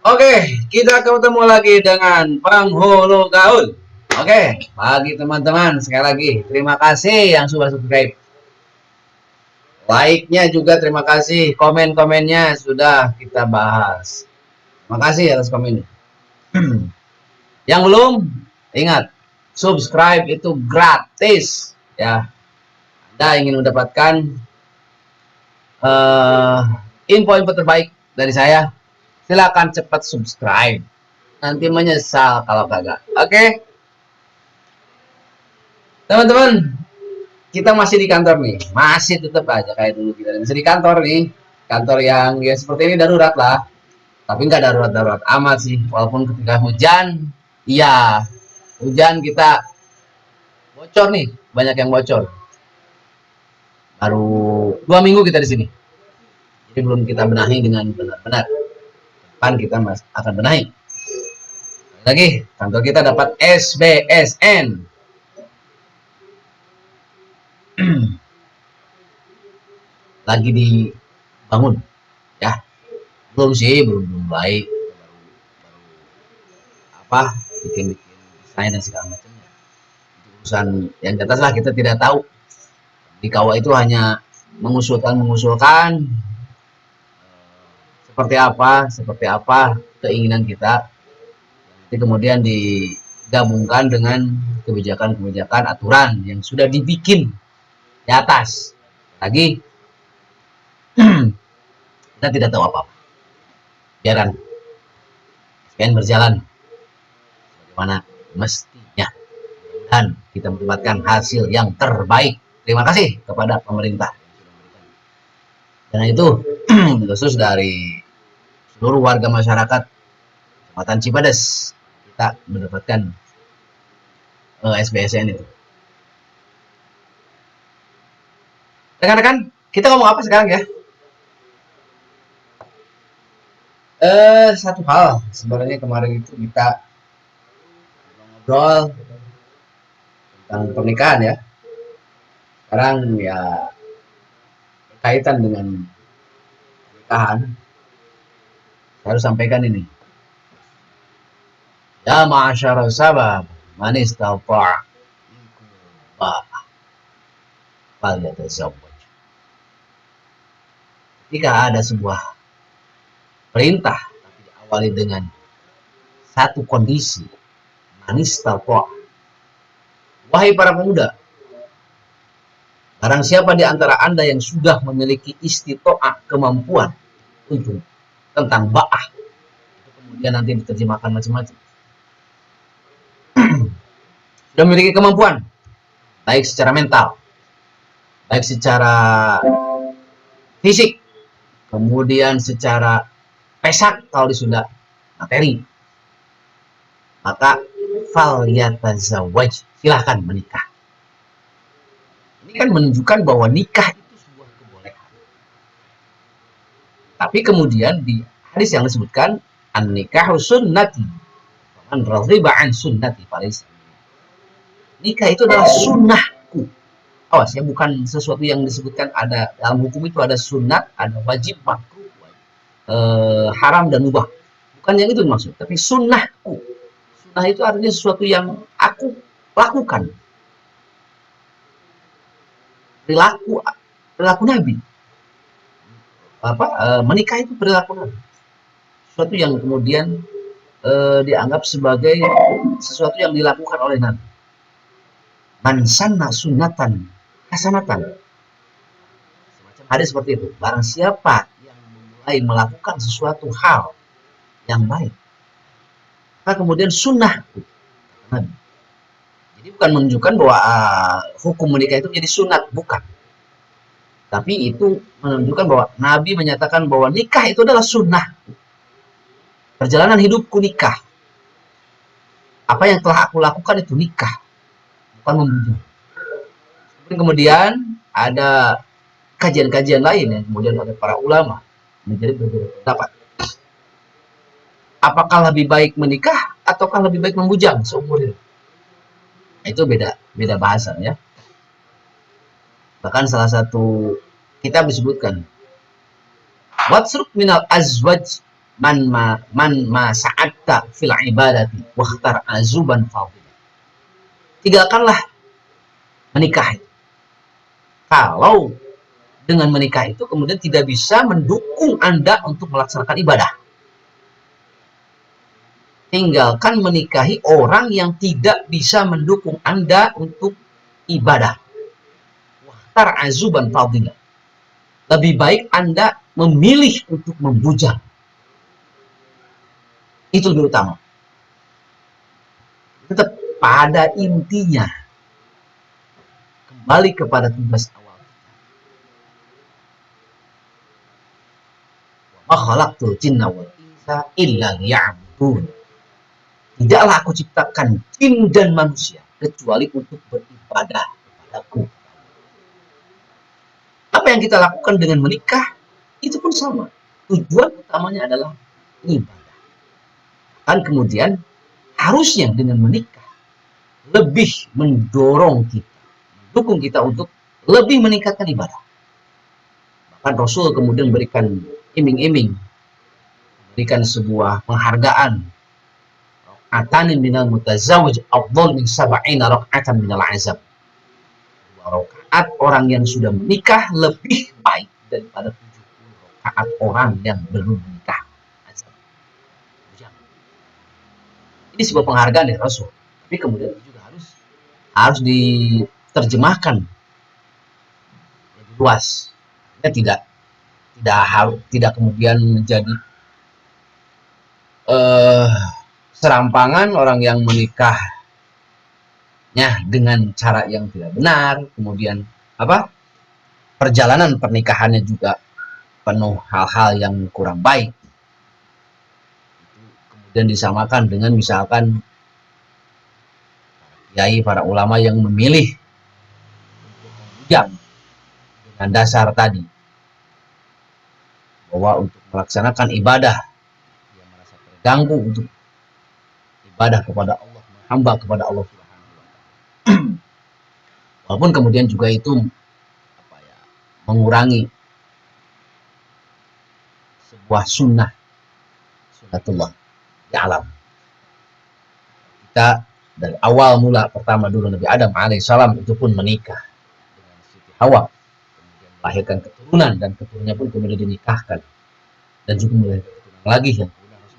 Oke, kita ketemu lagi dengan penghulu gaul. Oke, bagi teman-teman sekali lagi terima kasih yang sudah subscribe. Like-nya juga terima kasih, komen-komennya sudah kita bahas. Terima kasih atas komen. Yang belum, ingat subscribe itu gratis ya. Anda ingin mendapatkan info-info terbaik dari saya, silakan cepat subscribe. Nanti menyesal kalau kagak. Oke, teman-teman, kita masih di kantor nih, masih tetap aja kayak dulu kita masih di kantor nih, kantor yang ya seperti ini darurat lah, tapi nggak darurat-darurat amat sih, walaupun ketika hujan, iya hujan kita bocor nih, banyak yang bocor. Baru 2 minggu kita di sini, jadi belum kita benahi dengan benar-benar. Depan kita akan benahi. Lagi kantor kita dapat SBSN. Lagi dibangun ya, belum sih, belum baik, apa bikin desain dan segala macamnya, urusan yang di atas lah, kita tidak tahu. Di kawah itu hanya mengusulkan seperti apa keinginan kita, nanti kemudian digabungkan dengan kebijakan-kebijakan aturan yang sudah dibikin di atas. Lagi kita tidak tahu apa-apa, biarkan SPN berjalan bagaimana mestinya, dan kita mendapatkan hasil yang terbaik. Terima kasih kepada pemerintah. Dan itu khusus dari seluruh warga masyarakat Kecamatan Cipadas, kita mendapatkan SBSN itu. Rekan-rekan, kita ngomong apa sekarang ya? Satu hal sebenarnya, kemarin itu kita ngobrol tentang pernikahan ya. Sekarang ya berkaitan dengan pernikahan, saya harus sampaikan ini. Ya ma'asyara sabab, man istata'a falyatazawwaj. Ketika ada sebuah perintah tapi diawali dengan satu kondisi, man istata'a, wahai para pemuda, barang siapa di antara Anda yang sudah memiliki istito'ah, kemampuan untuk tentang ba'ah, itu kemudian nanti diterjemahkan macam-macam. Sudah memiliki kemampuan, baik secara mental, baik secara fisik, kemudian secara pesak kalau di Sunda materi, maka falyatazawwaj, silahkan menikah. Ini kan menunjukkan bahwa nikah itu sebuah kebolehan. Tapi kemudian di hadis yang disebutkan an-nikahu sunnati, man radhiba an sunnati falaysa. Nikah itu adalah sunnahku. Awas ya, bukan sesuatu yang disebutkan ada dalam hukum itu ada sunat, ada wajib, makruh, haram dan mubah. Bukan yang itu maksud, tapi sunnahku. Sunnah itu artinya sesuatu yang aku lakukan. Perilaku Nabi. Menikah itu perilaku Nabi. Sesuatu yang kemudian dianggap sebagai sesuatu yang dilakukan oleh Nabi. Man sanna sunnatan hasanatan. Semacam hadis seperti itu. Barang siapa yang mulai melakukan sesuatu hal yang baik, maka kemudian sunnah. Jadi bukan menunjukkan bahwa hukum menikah itu menjadi sunat, bukan. Tapi itu menunjukkan bahwa Nabi menyatakan bahwa nikah itu adalah sunnah. Perjalanan hidupku nikah. Apa yang telah aku lakukan itu nikah, bukan membujuk. Kemudian ada kajian-kajian lain yang kemudian oleh para ulama menjadi berbeda pendapat. Apakah lebih baik menikah ataukah lebih baik membujang seumur hidup? Itu beda bahasan ya. Bahkan salah satu kitab disebutkan watsruk minal azwaj man ma sa'atta fil ibadati wakhtar azuban fadila. Tinggalkanlah menikah. Kalau dengan menikah itu kemudian tidak bisa mendukung Anda untuk melaksanakan ibadah. Tinggalkan menikahi orang yang tidak bisa mendukung Anda untuk ibadah. Wakhtar azuban fadila. Lebih baik Anda memilih untuk membujang. Itu lebih utama. Tetap pada intinya kembali kepada tugas awal. Wa khalaqtul jinna wal insa illa liya'budun. Tidaklah aku ciptakan jin dan manusia kecuali untuk beribadah kepadaku. Apa yang kita lakukan dengan menikah itu pun sama. Tujuan utamanya adalah ibadah. Dan kemudian harusnya dengan menikah lebih mendorong kita, mendukung kita untuk lebih meningkatkan ibadah. Bahkan Rasul kemudian berikan iming-iming, berikan sebuah penghargaan. Atanin minal mutazawwij afdal min sab'ina rak'atan minal azab. 2 rakaat orang yang sudah menikah lebih baik daripada 70 rakaat orang yang belum menikah. Ini sebuah penghargaan dari Rasul. Tapi kemudian itu juga harus diterjemahkan lebih luas. Ya, tidak kemudian menjadi serampangan orang yang menikahnya dengan cara yang tidak benar, kemudian perjalanan pernikahannya juga penuh hal-hal yang kurang baik, kemudian disamakan dengan misalkan kiai, para ulama yang memilih yang dengan dasar tadi bahwa untuk melaksanakan ibadah yang merasa terganggu untuk ibadah kepada Allah, hamba kepada Allah Subhanahu wa taala. Walaupun kemudian juga itu mengurangi sebuah sunnatullah di alam. Kita dari awal mula pertama dulu Nabi Adam alaihissalam itu pun menikah dengan Siti Hawa, kemudian melahirkan keturunan dan keturunannya pun kemudian dinikahkan dan juga melahirkan keturunan lagi yang kemudian harus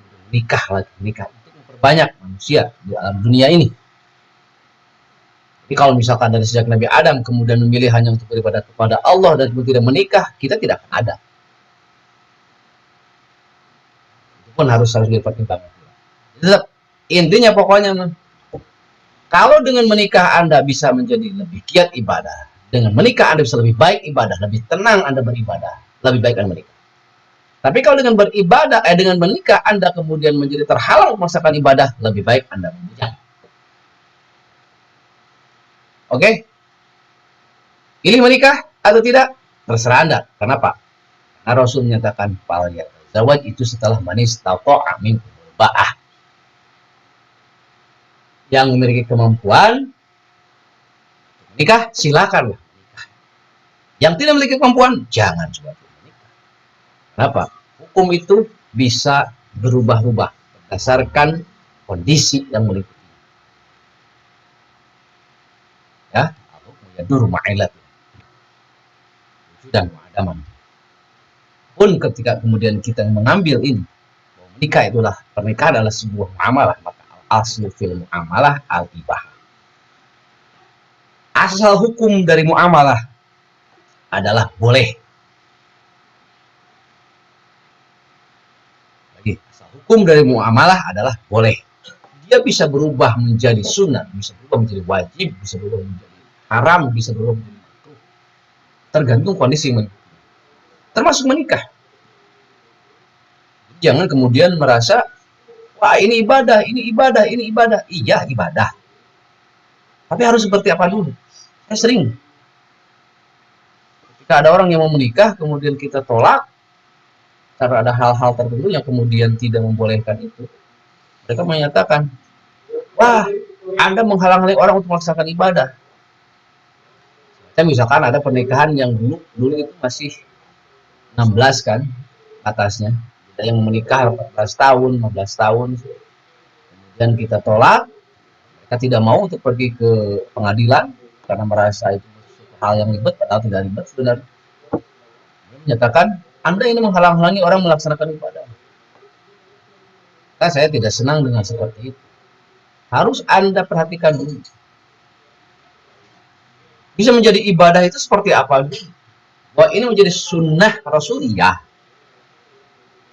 menikah untuk memperbanyak manusia di alam dunia ini. Jadi kalau misalkan dari sejak Nabi Adam kemudian memilih hanya untuk beribadah kepada Allah dan tidak menikah, kita tidak akan ada. Itu pun harus dipertimbangkan. Tetap intinya pokoknya, kalau dengan menikah Anda bisa menjadi lebih giat ibadah, dengan menikah Anda bisa lebih baik ibadah, lebih tenang Anda beribadah, lebih baik Anda menikah. Tapi kalau dengan dengan menikah Anda kemudian menjadi terhalang melaksanakan ibadah, lebih baik Anda membujang. Oke? Pilih menikah atau tidak? Terserah Anda. Kenapa? Karena Rasul menyatakan fal yazawaj itu setelah manis taqa'a minkum ba'ah. Yang memiliki kemampuan menikah, silakan menikah. Yang tidak memiliki kemampuan, jangan coba menikah. Kenapa? Hukum itu bisa berubah-ubah berdasarkan kondisi yang meliputi. Ya, yadur ma'ilat dan mu'adaman. Pun ketika kemudian kita mengambil ini, bahwa menikah itulah, pernikahan adalah sebuah muamalah, maka al-aslu fil muamalah al-ibah. Asal hukum dari muamalah adalah boleh. Lagi, asal hukum dari muamalah adalah boleh. Dia bisa berubah menjadi sunnah, bisa berubah menjadi wajib, bisa berubah menjadi haram, bisa berubah menjadi makruh. Tergantung kondisi termasuk menikah. Jangan kemudian merasa, wah ini ibadah, ini ibadah, ini ibadah. Iya ibadah. Tapi harus seperti apa dulu? Saya sering. Ketika ada orang yang mau menikah, kemudian kita tolak, karena ada hal-hal tertentu yang kemudian tidak membolehkan itu. Mereka menyatakan, wah Anda menghalang-halangi orang untuk melaksanakan ibadah. Misalkan ada pernikahan yang dulu itu masih 16 kan atasnya, Ada yang menikah 14 tahun, 15 tahun, kemudian kita tolak, mereka tidak mau untuk pergi ke pengadilan karena merasa itu hal yang ribet, padahal tidak ribet sebenarnya. Menyatakan Anda ini menghalang-halangi orang melaksanakan ibadah. Nah, saya tidak senang dengan seperti itu. Harus Anda perhatikan dulu. Bisa menjadi ibadah itu seperti apa? Bahwa ini menjadi sunnah Rasulullah.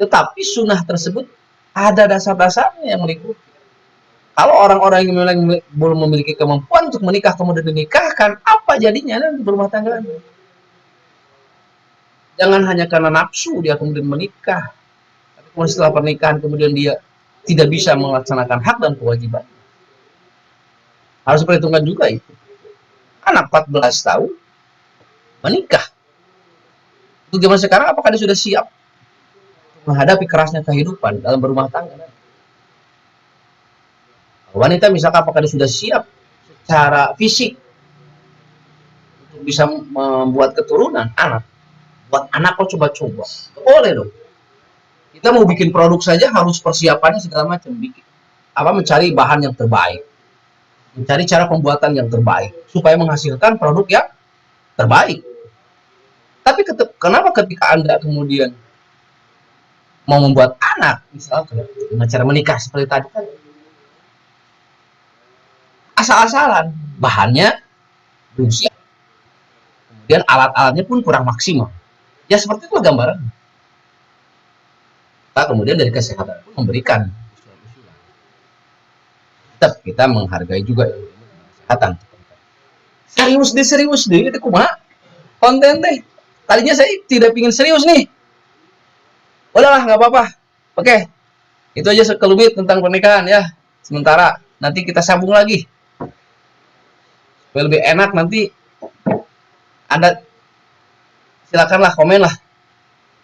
Tetapi sunnah tersebut ada dasar-dasarnya yang mengikuti. Kalau orang-orang yang belum memiliki kemampuan untuk menikah kemudian dinikahkan, apa jadinya nanti berumah tangga? Jangan hanya karena nafsu dia kemudian menikah. Tapi kemudian setelah pernikahan kemudian dia tidak bisa melaksanakan hak dan kewajiban. Harus perhitungkan juga itu. Anak 14 tahun menikah. Untuk zaman sekarang apakah dia sudah siap menghadapi kerasnya kehidupan dalam berumah tangga? Wanita misalkan apakah dia sudah siap secara fisik untuk bisa membuat keturunan anak? Buat anak kok coba-coba. Boleh dong. Kita mau bikin produk saja harus persiapannya segala macam. Mencari bahan yang terbaik. Mencari cara pembuatan yang terbaik. Supaya menghasilkan produk yang terbaik. Tapi kenapa ketika Anda kemudian mau membuat anak, misalnya dengan cara menikah seperti tadi kan, asal-asalan, bahannya belum siap, kemudian alat-alatnya pun kurang maksimal. Ya seperti itu gambaran. Kita kemudian dari kesehatan pun memberikan usulan-usulan. Tetap kita menghargai juga kesehatan. Serius deh, itu kumaha konten teh. Tadinya saya tidak ingin serius nih. Udahlah, nggak apa-apa. Oke, itu aja sekelumit tentang pernikahan ya. Sementara nanti kita sambung lagi. Supaya lebih enak nanti Anda silakanlah komen lah.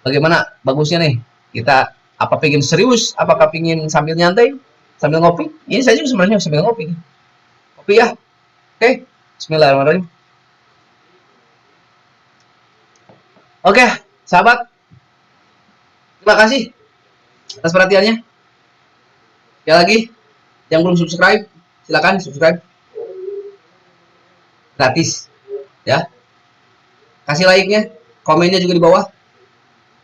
Bagaimana bagusnya nih? Kita apa pengen serius? Apakah pengen sambil nyantai? Sambil ngopi? Ini saya juga sebenarnya sambil ngopi. Kopi ya. Oke. Bismillahirrahmanirrahim. Oke, sahabat. Terima kasih atas perhatiannya. Sekali lagi, yang belum subscribe, silakan subscribe. Gratis. Ya. Kasih like-nya, komennya juga di bawah.